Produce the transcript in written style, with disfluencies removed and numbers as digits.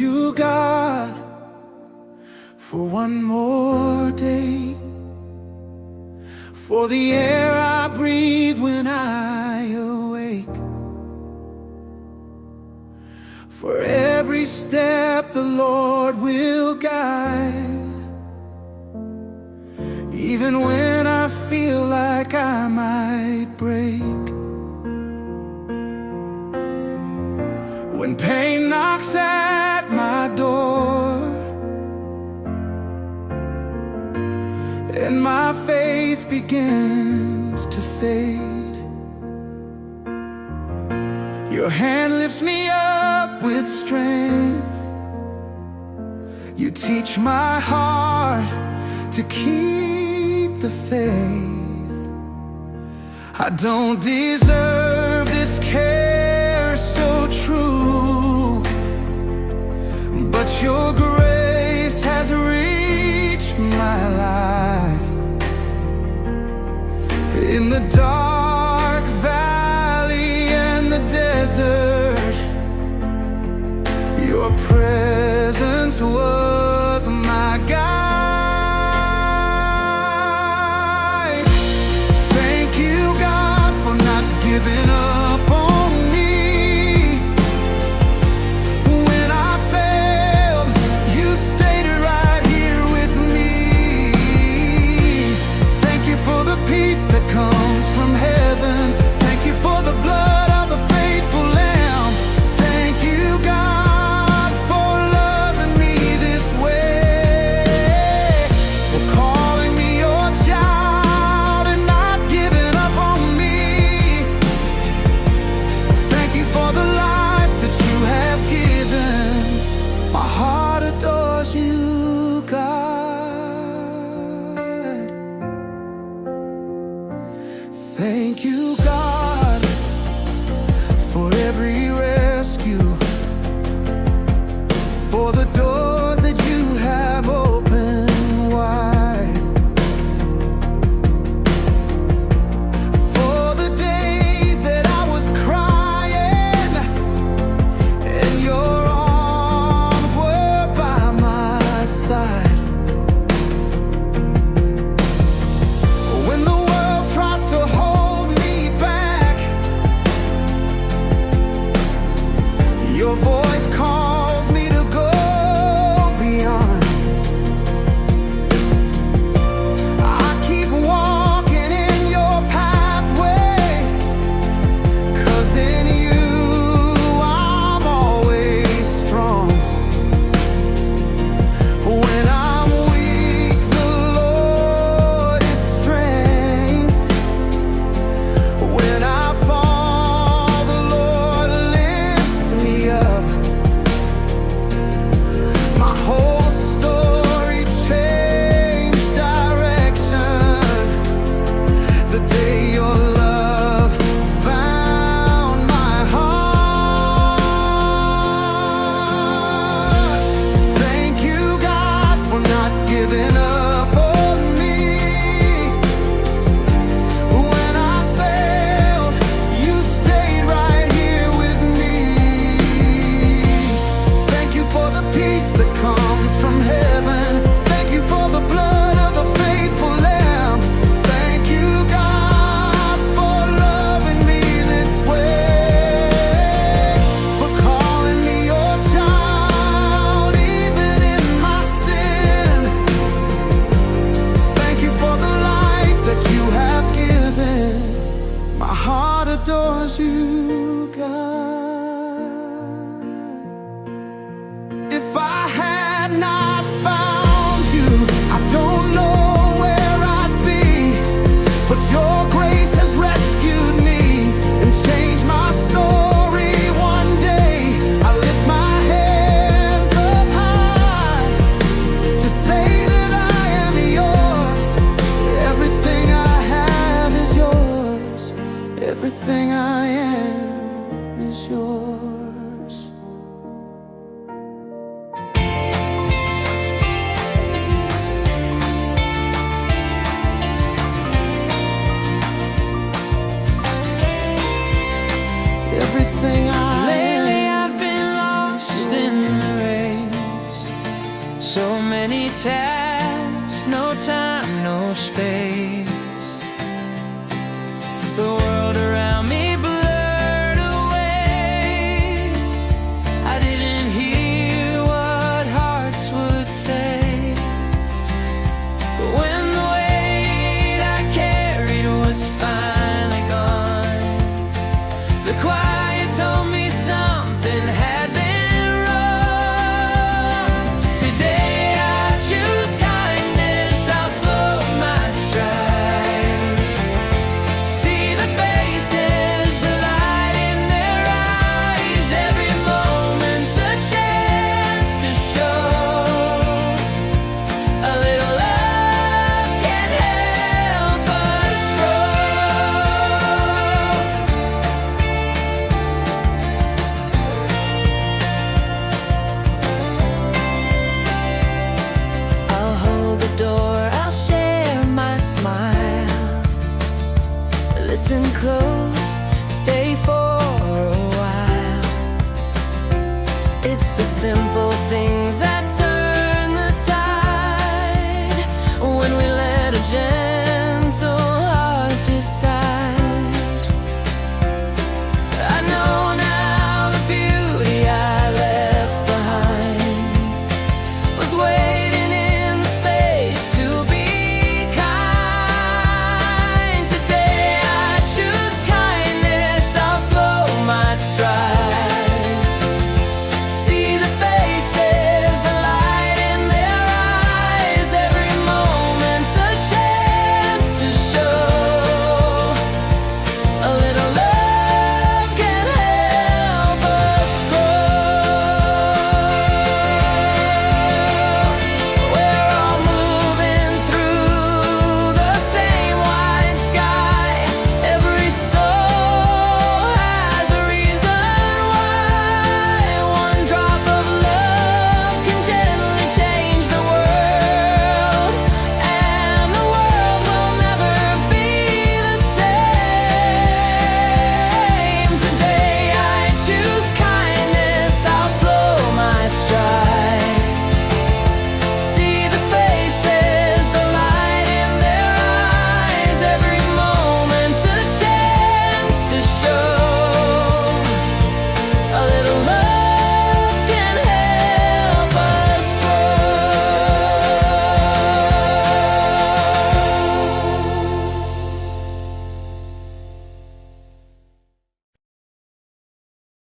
you, God, for one more day, for the air I breathe when I awake, for every step the Lord will guide, even when I feel like I might break. When pain knocks at my door and my faith begins to fade, your hand lifts me up with strength. You teach my heart to keep the faith. I don't deserve this care so true, but your grace has reached my life. In the dark valley and the desert, your presence was my guide. Thank you, God, for not giving up on me. When I failed, you stayed right here with me. Thank you for the peace that comes from heaven. Thank you for the blood of the faithful Lamb. Thank you, God, for loving me this way, for calling me your child and not giving up on me. Thank you for the life that you have given. My heart adores you, God. Thank you, God, for every rescue, for the doors that you have opened wide, for the days that I was crying and your arms were by my So many tasks, no time, no space. The world